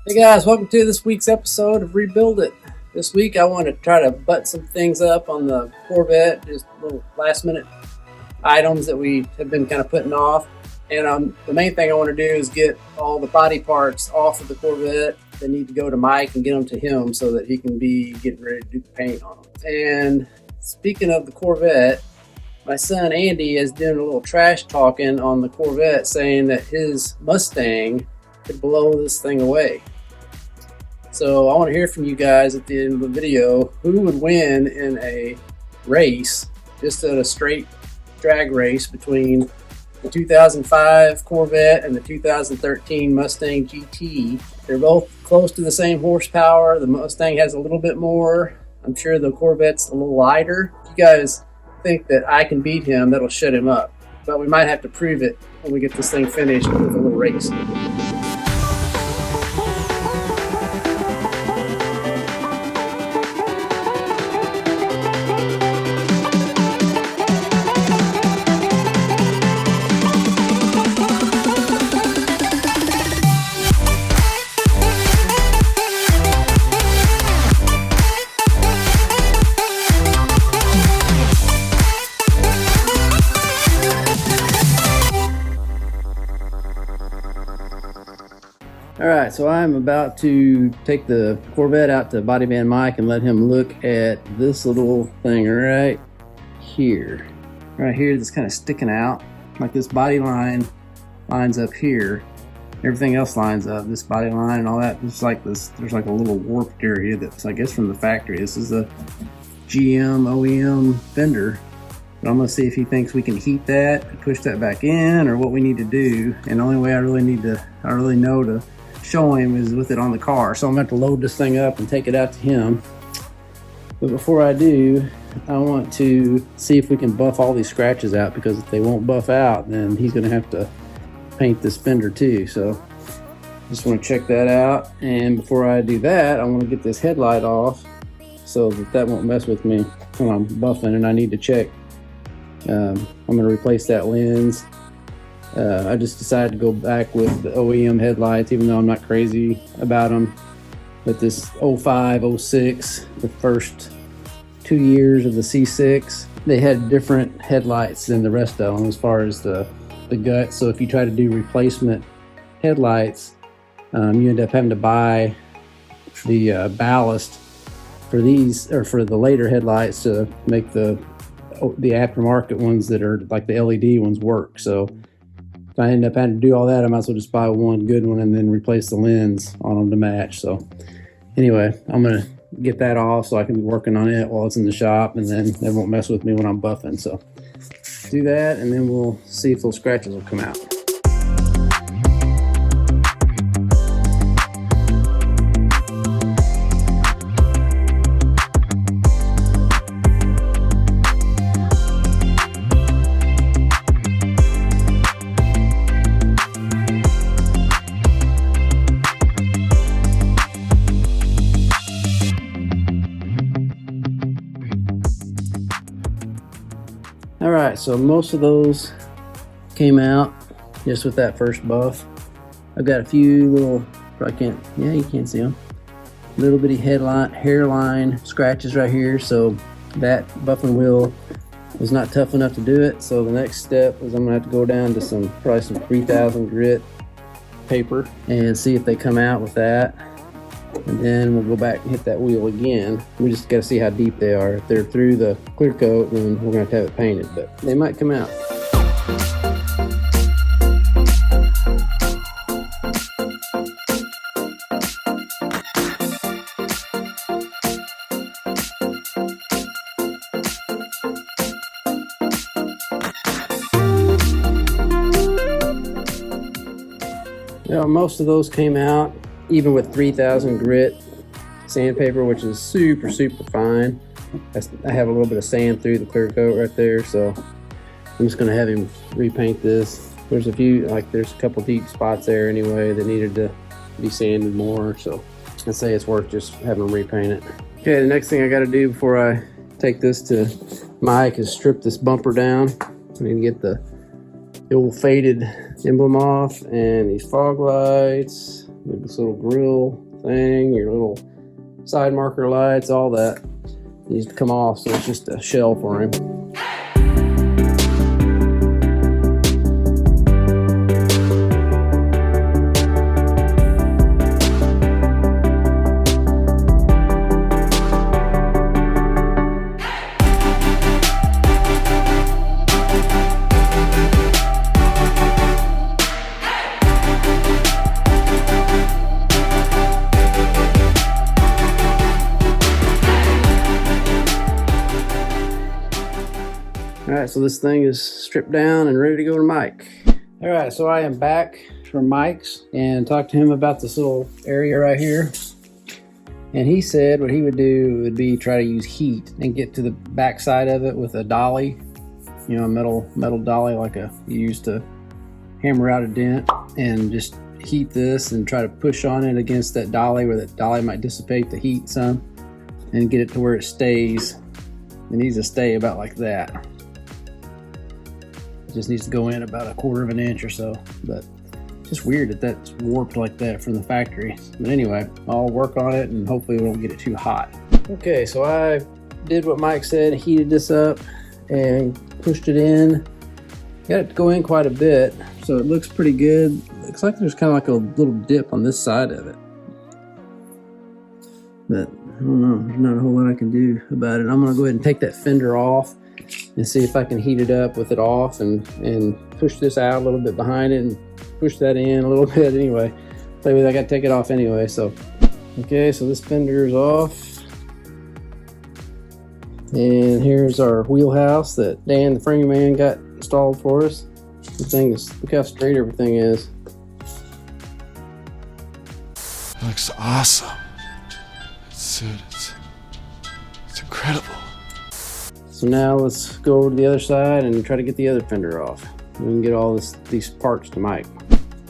Hey guys, welcome to this week's episode of Rebuild It. This week I want to try to button some things up on the Corvette, just little last minute items that we have been kind of putting off. And the main thing I want to do is get all the body parts off of the Corvette. They need to go to Mike and get them to him so that he can be getting ready to do the paint on them. And speaking of the Corvette, my son Andy is doing a little trash talking on the Corvette, saying that his Mustang could blow this thing away. So I want to hear from you guys at the end of the video, who would win in a race, just a straight drag race between the 2005 Corvette and the 2013 Mustang GT. They're both close to the same horsepower. The Mustang has a little bit more. I'm sure the Corvette's a little lighter. If you guys think that I can beat him, that'll shut him up. But we might have to prove it when we get this thing finished with a little race. Alright, so I'm about to take the Corvette out to Body Van Mike and let him look at this little thing right here. Right here that's kind of sticking out. Like this body line lines up here. Everything else lines up. This body line and all that. It's like this, there's like a little warped area that's, I guess, from the factory. This is a GM OEM fender. But I'm going to see if he thinks we can heat that and push that back in, or what we need to do. And the only way I really know to show him is with it on the car. So I'm going to have to load this thing up and take it out to him. But before I do, I want to see if we can buff all these scratches out, because if they won't buff out, then he's going to have to paint this fender too. So just want to check that out. And before I do that, I want to get this headlight off so that won't mess with me when I'm buffing, and I need to check. I'm going to replace that lens. I just decided to go back with the OEM headlights, even though I'm not crazy about them. But this 05, 06, the first 2 years of the C6, they had different headlights than the rest of them as far as the guts. So if you try to do replacement headlights, you end up having to buy the ballast for these, or for the later headlights, to make the aftermarket ones that are like the LED ones work. So if I end up having to do all that, I might as well just buy one good one and then replace the lens on them to match. So anyway, I'm going to get that off so I can be working on it while it's in the shop, and then it won't mess with me when I'm buffing. So do that, and then we'll see if those scratches will come out. Alright, so most of those came out just with that first buff. I've got a few little, you can't see them, little bitty hairline scratches right here. So that buffing wheel was not tough enough to do it. So the next step is I'm gonna have to go down to probably some 3000 grit paper and see if they come out with that. And then we'll go back and hit that wheel again. We just got to see how deep they are. If they're through the clear coat, then we're going to have it painted, but they might come out. Now, most of those came out, even with 3000 grit sandpaper, which is super fine. I have a little bit of sand through the clear coat right there, so I'm just going to have him repaint this. There's a couple deep spots there anyway that needed to be sanded more, so I'd say it's worth just having him repaint it. Okay, the next thing I got to do before I take this to Mike is strip this bumper down. I need to get the old faded emblem off, and these fog lights, this little grill thing, your little side marker lights, all that needs to come off, so it's just a shell for him. Alright, so this thing is stripped down and ready to go to Mike. Alright, so I am back from Mike's and talked to him about this little area right here. And he said what he would do would be try to use heat and get to the back side of it with a dolly. You know, a metal dolly like you used to hammer out a dent, and just heat this and try to push on it against that dolly where that dolly might dissipate the heat some and get it to where it stays. It needs to stay about like that. Just needs to go in about 1/4 of an inch or so, but just weird that that's warped like that from the factory. But anyway, I'll work on it and hopefully we won't get it too hot. Okay, so I did what Mike said, heated this up and pushed it in. Got it to go in quite a bit, so it looks pretty good. Looks like there's kind of like a little dip on this side of it, but I don't know, there's not a whole lot I can do about it. I'm gonna go ahead and take that fender off and see if I can heat it up with it off and push this out a little bit behind it and push that in a little bit anyway. I gotta take it off anyway, so. Okay, so this fender is off. And here's our wheelhouse that Dan, the frame man, got installed for us. The thing is, look how straight everything is. Looks awesome. It's incredible. So now let's go over to the other side and try to get the other fender off. We can get all these parts to Mike.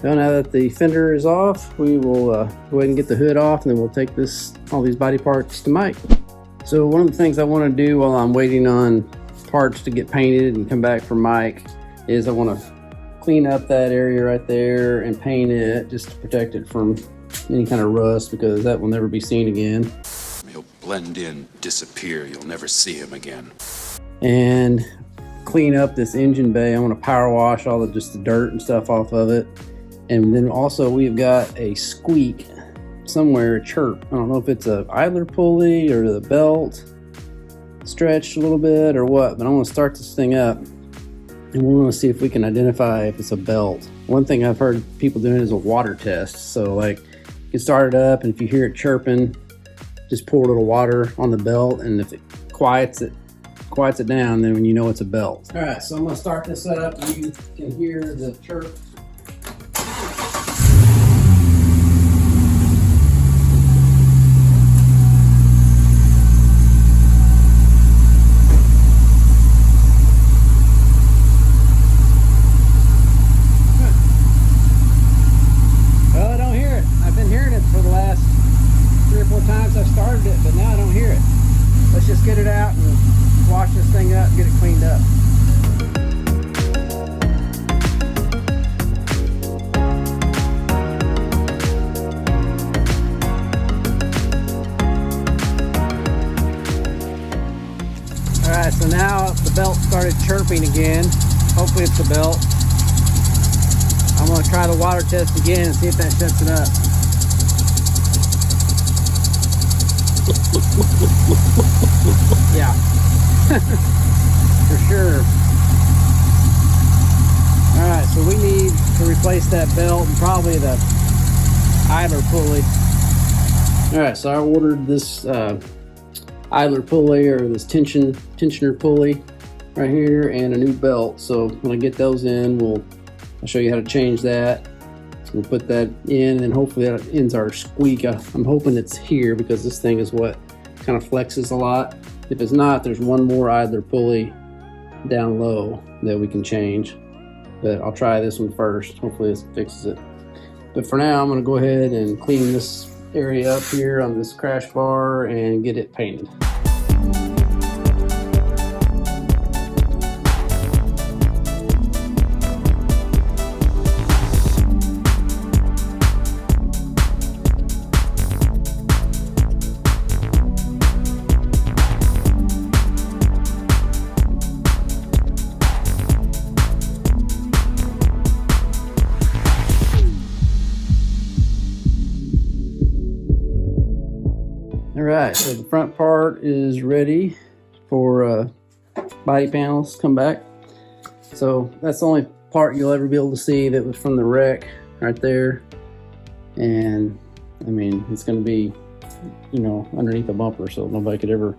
Well, now that the fender is off, we will go ahead and get the hood off, and then we'll take all these body parts to Mike. So one of the things I want to do while I'm waiting on parts to get painted and come back from Mike is I want to clean up that area right there and paint it just to protect it from any kind of rust, because that will never be seen again. He'll blend in, disappear. You'll never see him again. And clean up this engine bay. I want to power wash all just the dirt and stuff off of it. And then also we've got a squeak somewhere, a chirp. I don't know if it's a idler pulley or the belt stretched a little bit or what, but I want to start this thing up and we want to see if we can identify if it's a belt. One thing I've heard people doing is a water test. So like you can start it up, and if you hear it chirping, just pour a little water on the belt, and if it quiets it down, then you know it's a belt. All right, so I'm gonna start this up and you can hear the chirp. Well, I don't hear it. I've been hearing it for the last 3 or 4 times I've started it, but now I don't hear it. Let's just get it out and wash this thing up, get it cleaned up. Alright, so now the belt started chirping again. Hopefully it's the belt. I'm going to try the water test again and see if that shuts it up. Yeah, for sure. All right, so we need to replace that belt and probably the idler pulley. All right, so I ordered this idler pulley, or this tensioner pulley right here, and a new belt. So when I get those in, I'll show you how to change that. So we'll put that in, and hopefully that ends our squeak. I'm hoping it's here because this thing is what kind of flexes a lot. If it's not, there's one more idler pulley down low that we can change, but I'll try this one first. Hopefully this fixes it. But for now, I'm going to go ahead and clean this area up here on this crash bar and get it painted. All right, so the front part is ready for body panels to come back. So that's the only part you'll ever be able to see that was from the wreck right there. And I mean, it's going to be, you know, underneath the bumper, so nobody could ever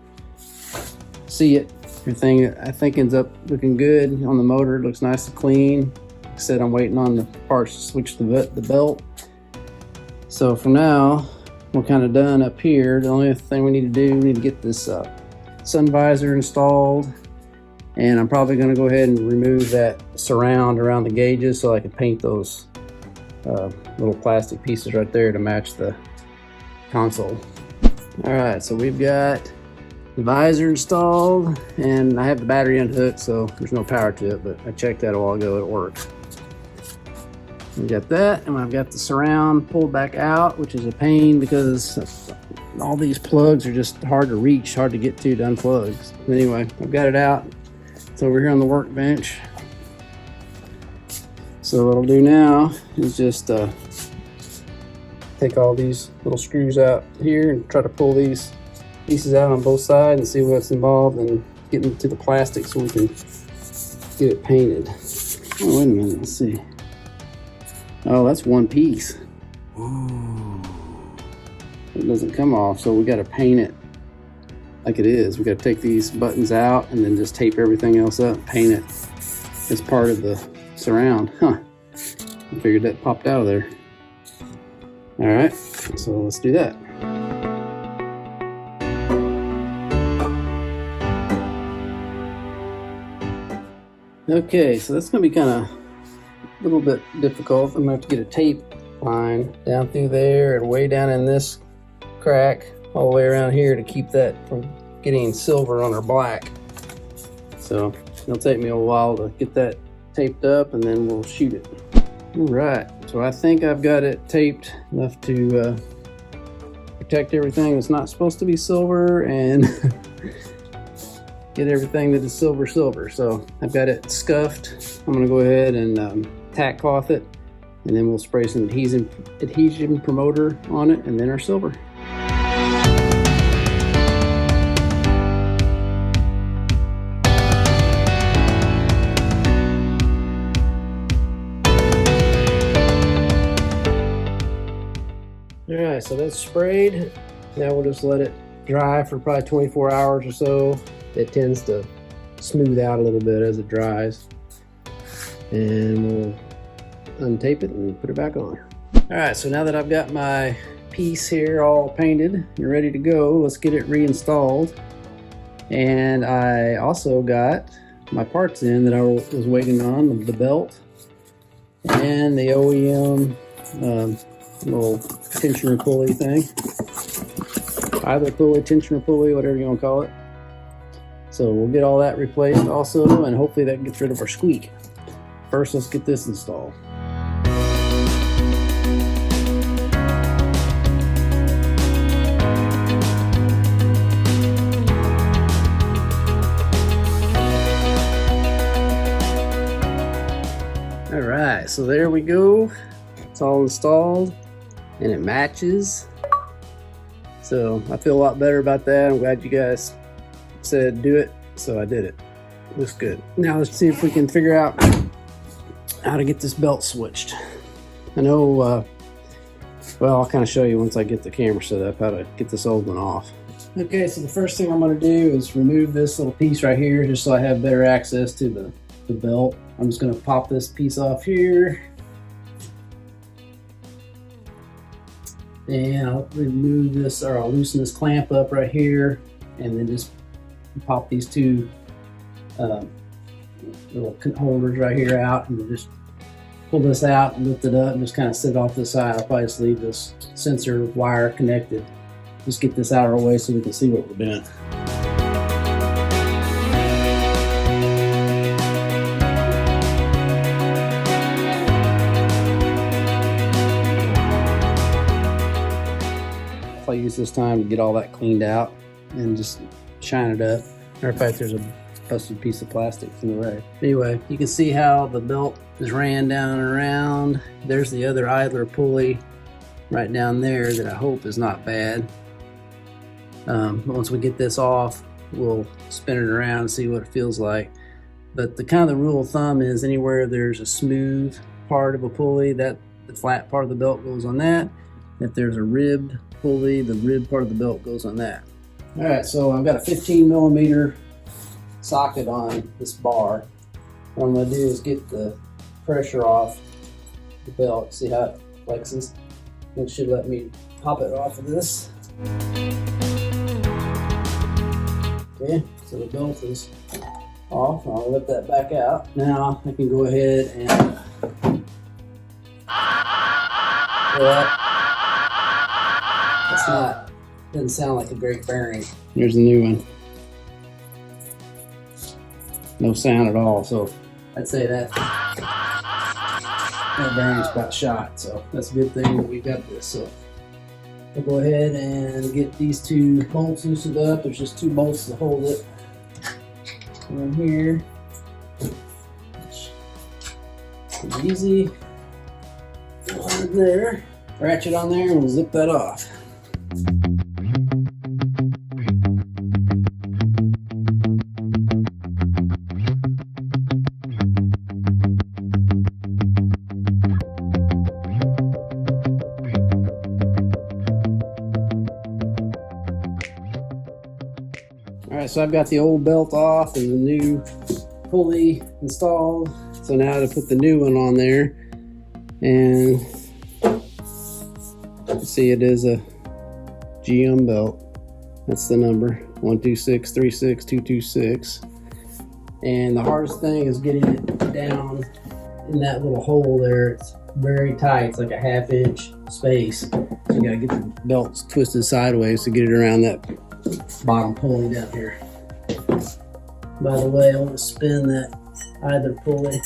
see it. Everything I think ends up looking good on the motor. It looks nice and clean. Like I said, I'm waiting on the parts to switch the belt. So for now, we're kind of done up here. The only thing we need to do, we need to get this sun visor installed, and I'm probably going to go ahead and remove that surround around the gauges so I can paint those little plastic pieces right there to match the console. All right, so we've got the visor installed, and I have the battery unhooked, so there's no power to it, but I checked that a while ago. It works. We got that, and I've got the surround pulled back out, which is a pain because all these plugs are just hard to reach, hard to get to unplug. Anyway, I've got it out. It's over here on the workbench. So what I'll do now is just take all these little screws out here and try to pull these pieces out on both sides and see what's involved and get into the plastic so we can get it painted. Oh, wait a minute, let's see. Oh, that's one piece. Ooh. It doesn't come off, so we got to paint it like it is. We got to take these buttons out and then just tape everything else up, paint it as part of the surround. Huh. I figured that popped out of there. All right, so let's do that. Okay, so that's going to be kind of a little bit difficult. I'm going to have to get a tape line down through there and way down in this crack all the way around here to keep that from getting silver on our black. So it'll take me a while to get that taped up, and then we'll shoot it. All right, so I think I've got it taped enough to protect everything that's not supposed to be silver and get everything that is silver. So I've got it scuffed. I'm gonna go ahead and tack cloth it, and then we'll spray some adhesion promoter on it, and then our silver. All right, so that's sprayed. Now we'll just let it dry for probably 24 hours or so. It tends to smooth out a little bit as it dries. And we'll untape it and put it back on. All right, so now that I've got my piece here all painted and ready to go, let's get it reinstalled. And I also got my parts in that I was waiting on, the belt and the OEM little tensioner pulley thing. Either pulley, tensioner pulley, whatever you want to call it. So we'll get all that replaced also, and hopefully that gets rid of our squeak. First, let's get this installed. All right, so there we go. It's all installed and it matches. So I feel a lot better about that. I'm glad you guys said do it, so I did it. Looks good. Now let's see if we can figure out how to get this belt switched. I know, well, I'll kind of show you once I get the camera set up how to get this old one off. Okay, so the first thing I'm going to do is remove this little piece right here just so I have better access to the belt. I'm just going to pop this piece off here. And I'll remove this, or I'll loosen this clamp up right here, and then just pop these two little holders right here out, and just pull this out and lift it up and just kind of sit off the side. I'll probably just leave this sensor wire connected. Just get this out of our way so we can see what we're doing. I'll use this time to get all that cleaned out and just shine it up. Matter of fact, there's a busted piece of plastic in the way. Anyway, you can see how the belt is ran down and around. There's the other idler pulley right down there that I hope is not bad. Once we get this off, we'll spin it around and see what it feels like. But the kind of the rule of thumb is anywhere there's a smooth part of a pulley, that the flat part of the belt goes on that. If there's a ribbed pulley, the ribbed part of the belt goes on that. All right, so I've got a 15 millimeter socket on this bar. What I'm gonna do is get the pressure off the belt. See how it flexes? It should let me pop it off of this. Okay, so the belt is off. I'll lift that back out. Now I can go ahead and that's not, doesn't sound like a great bearing. Here's a new one. No sound at all, so I'd say that bearing's about shot, so that's a good thing that we got this. So we'll go ahead and get these two bolts loosened up. There's just two bolts to hold it. One here. Easy. One there. Ratchet on there and we'll zip that off. Alright, so I've got the old belt off and the new pulley installed. So now to put the new one on there, and see, it is a GM belt. That's the number 12636226. And the hardest thing is getting it down in that little hole there. It's very tight. It's like a 1/2 inch space. So you gotta get the belts twisted sideways to get it around that bottom pulley down here. By the way, I want to spin that either pulley.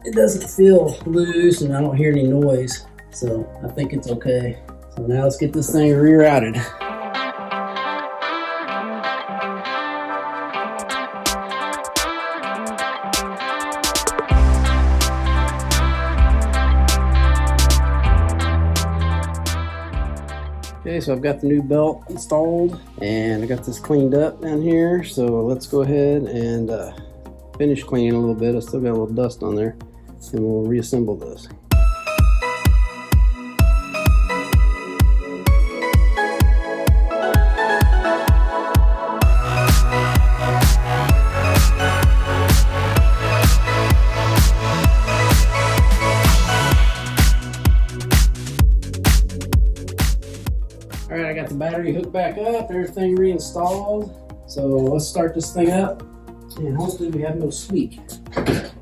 It doesn't feel loose and I don't hear any noise, so I think it's okay. So now let's get this thing rerouted. Okay, so I've got the new belt installed and I got this cleaned up down here. So let's go ahead and finish cleaning a little bit. I still got a little dust on there, and we'll reassemble this. All right, I got the battery hooked back up, everything reinstalled. So let's start this thing up, and hopefully we have no squeak. Sounds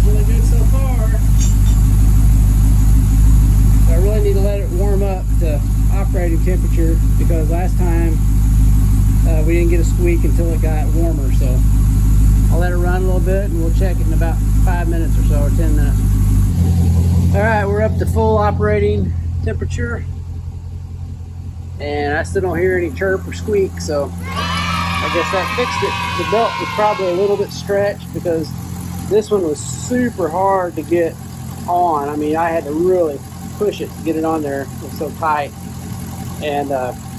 really good so far. So I really need to let it warm up to operating temperature, because last time we didn't get a squeak until it got warmer. So I'll let it run a little bit and we'll check it in about 5 minutes or so, or 10 minutes. All right, we're up to full operating temperature and I still don't hear any chirp or squeak, so I guess that fixed it. The belt was probably a little bit stretched because this one was super hard to get on. I mean, I had to really push it to get it on there. It was so tight. And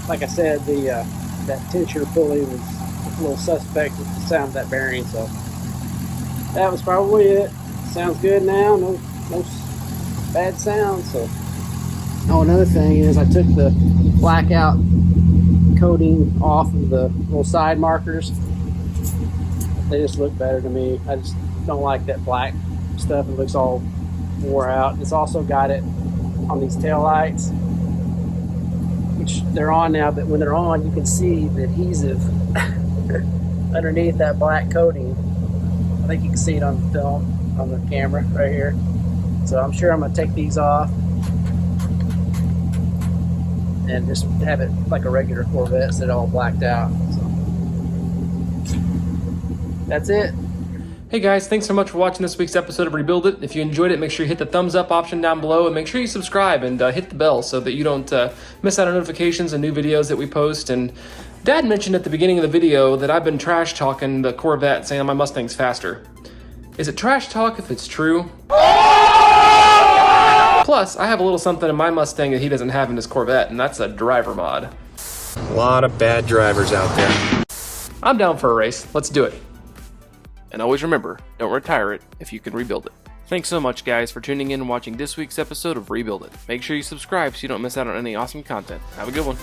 like I said, that tensioner pulley was a little suspect with the sound of that bearing, so that was probably it. Sounds good now, no bad sound. So, oh, another thing is I took the blackout coating off of the little side markers. They just look better to me. I just don't like that black stuff. It looks all wore out. It's also got it on these tail lights, which they're on now, but when they're on, you can see the adhesive underneath that black coating. I think you can see it on the film, on the camera right here. So I'm sure I'm gonna take these off and just have it like a regular Corvette, so it's all blacked out. So that's it. Hey guys, thanks so much for watching this week's episode of Rebuild It. If you enjoyed it, make sure you hit the thumbs up option down below, and make sure you subscribe and hit the bell so that you don't miss out on notifications and new videos that we post. And Dad mentioned at the beginning of the video that I've been trash talking the Corvette, saying my Mustang's faster. Is it trash talk if it's true? Plus, I have a little something in my Mustang that he doesn't have in his Corvette, and that's a driver mod. A lot of bad drivers out there. I'm down for a race. Let's do it. And always remember, don't retire it if you can rebuild it. Thanks so much, guys, for tuning in and watching this week's episode of Rebuild It. Make sure you subscribe so you don't miss out on any awesome content. Have a good one.